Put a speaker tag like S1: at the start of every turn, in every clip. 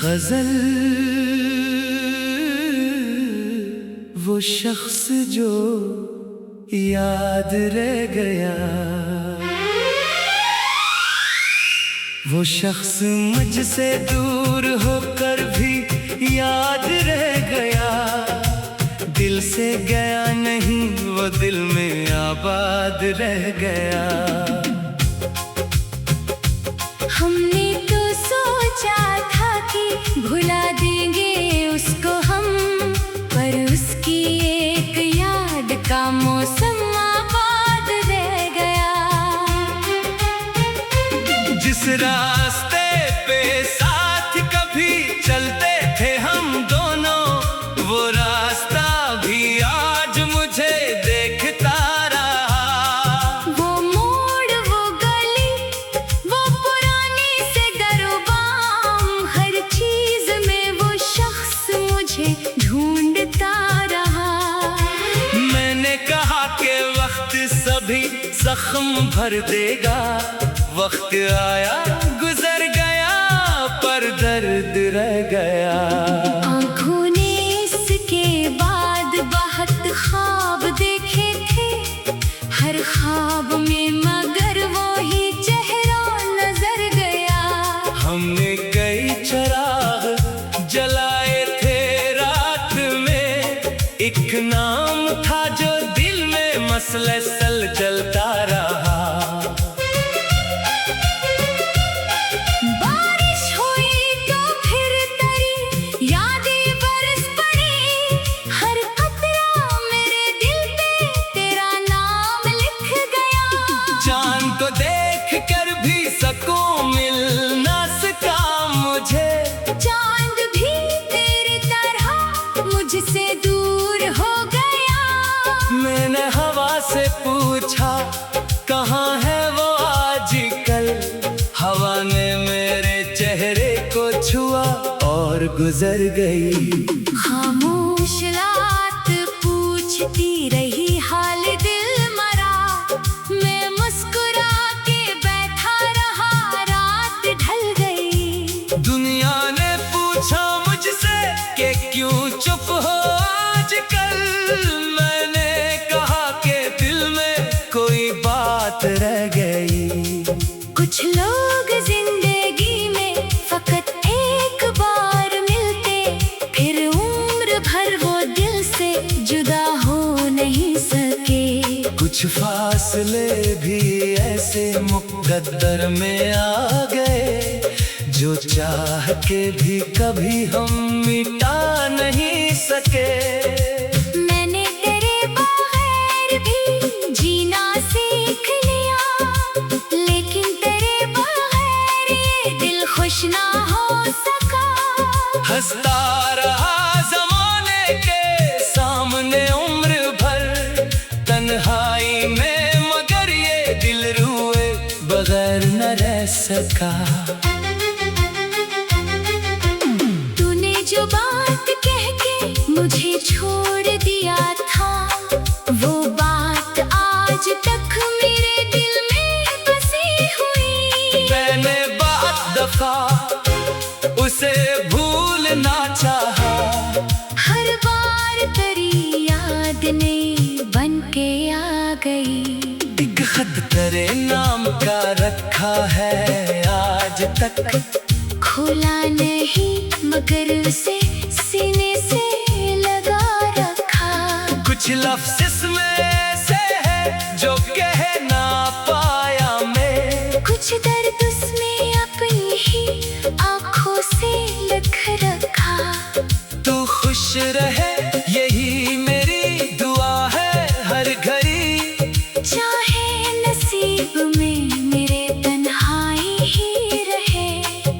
S1: गजल वो शख्स जो याद रह गया, वो शख्स मुझसे दूर होकर भी याद रह गया। दिल से गया नहीं वो दिल में आबाद रह गया।
S2: हमने तो सोचा था कि भुला देंगे उसको हम, पर उसकी एक याद का मौसम आबाद रह गया।
S1: जिस रास्ते पे साथ कभी चलते थे हम दोनों, वो रास्ता भी आज मुझे देखता रहा।
S2: वो मोड़, वो गली, वो पुरानी से दरबाम, हर चीज में वो शख्स मुझे ढूंढता रहा।
S1: मैंने कहा कि वक्त सभी जख्म भर देगा। वक्त आया गुजर गया पर दर्द रह गया।
S2: आँखों ने इसके बाद बहुत ख्वाब देखे थे, हर ख्वाब में मगर वो ही चेहरा नजर गया।
S1: हमने कई चिराग जलाए थे रात में, एक नाम था जो दिल में मसलसल जलता रहा। चांद को देख कर भी सकूं मिल ना सका मुझे,
S2: चांद भी तेरी तरह मुझसे दूर हो गया।
S1: मैंने हवा से पूछा कहाँ है वो आजकल, हवा ने मेरे चेहरे को छुआ और गुजर गई।
S2: खामोश रात पूछती रही हाल दिल मरा, मैं मुस्कुरा के बैठा रहा, रात ढल गई।
S1: दुनिया ने पूछा मुझसे कि क्यों चुप हो आजकल, मैंने कहा कि दिल में कोई बात रह गई।
S2: कुछ लोग जिंदगी में फकत एक बार मिलते, फिर उम्र भर वो दिल से जुदा हो नहीं सके।
S1: कुछ फासले भी ऐसे मुकद्दर में आ गए, जो चाह के भी कभी हम मिटा नहीं सके।
S2: मैंने तेरे बगैर भी जीना सीख लिया, लेकिन तेरे बगैर ये दिल खुश ना हो सका।
S1: हंसता रहा ज़माने के सामने उम्र भर, तन्हाई में मगर ये दिल रुए बगैर न रह सका।
S2: तूने जो बात कह के मुझे छोड़ दिया था, वो बात आज तक मेरे दिल में बसी हुई।
S1: मैंने बहुत दफा उसे भूलना चाहा,
S2: हर बार तेरी याद ने बन के आ गई।
S1: एक खत तेरे नाम का रखा है आज तक,
S2: खोला नहीं मगर उसे सीने से लगा रखा।
S1: कुछ लफ्ज़ इसमें ऐसे है जो कह ना पाया मैं,
S2: कुछ दर्द उसमें अपनी ही आँखों से लिख रखा।
S1: तू खुश रहे यही मेरी दुआ है हर घड़ी,
S2: चाहे नसीब में मेरे तन्हाई ही रहे।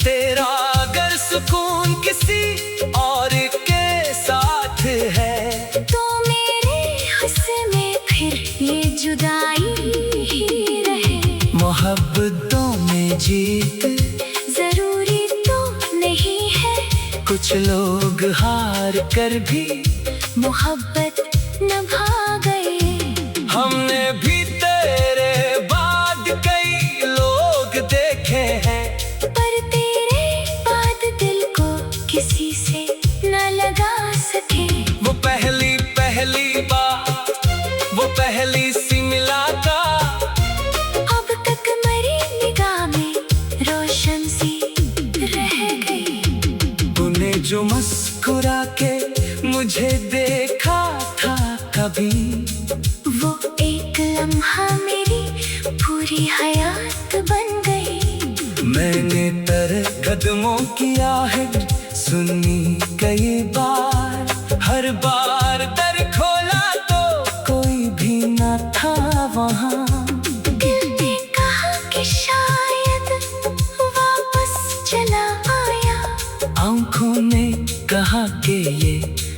S1: तेरा अगर सुकून किसी और के साथ है,
S2: तो मेरे हुस्न में फिर ये जुदाई ही रहे।
S1: मोहब्बतों में जीत
S2: जरूरी तो नहीं है,
S1: कुछ लोग हार कर भी
S2: मोहब्बत निभा गए।
S1: हमने भी तेरे बाद कई लोग देखे हैं,
S2: पर तेरे बाद दिल को
S1: भी।
S2: वो एक लम्हा मेरी पूरी हयात बन गई।
S1: मैंने तेरे कदमों की आहट सुनी कई बार, हर बार दर खोला तो कोई भी न था वहाँ।
S2: दिल ने कहा कि शायद वापस चला आया,
S1: आंखों ने कहा कि ये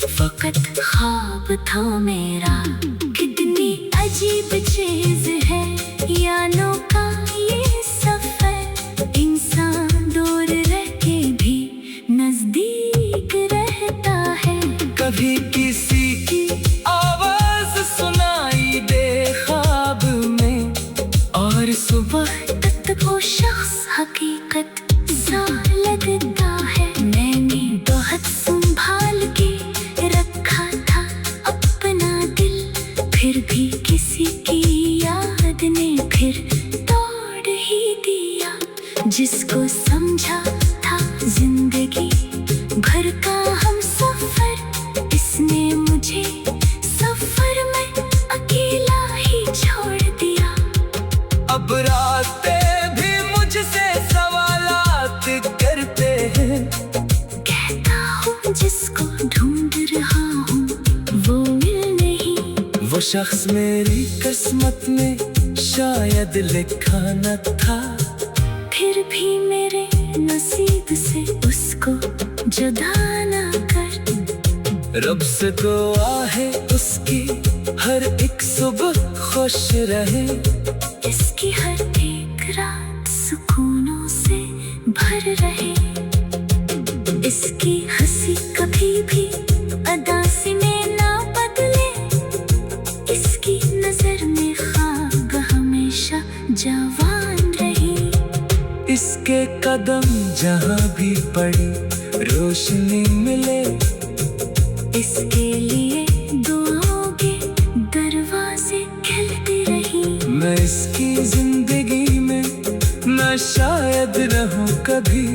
S2: फकत ख्वाब था मेरा। कितनी अजीब चीज है यानों का ये सफर, इंसान दूर रह के भी नजदीक रहता है।
S1: कभी किसी की आवाज सुनाई दे ख्वाब में, और सुबह
S2: तक वो शख्स हकीकत सा लगता है। मैंने बहुत संभाल के रखा था अपना दिल, फिर भी किसी की याद ने फिर तोड़ ही दिया। जिसको समझा था जिंदगी भर का हम सफर, इसने मुझे सफर में अकेला ही छोड़ दिया।
S1: अब रातें भी मुझसे सवालात करते हैं।
S2: कहता हूँ जिसको ढूंढ रहा हूँ वो मिल नहीं।
S1: वो शख्स मेरी किस्मत में शायद लिखा न था,
S2: फिर भी मेरे नसीब से उसको जुदा ना कर।
S1: रब से दुआ है उसकी हर एक सुबह खुश रहे,
S2: इसकी हर एक रात सुकूनों से भर रहे। इसकी हंसी कभी भी अदा से में ना बदले, इसकी नजर में ख्वाब हमेशा जवान रहे।
S1: इसके कदम जहाँ भी पड़ी रोशनी मिले,
S2: इसके लिए दुआओं के दरवाजे खिलते रही।
S1: मैं इसकी जिंदगी में मैं शायद रहूं कभी,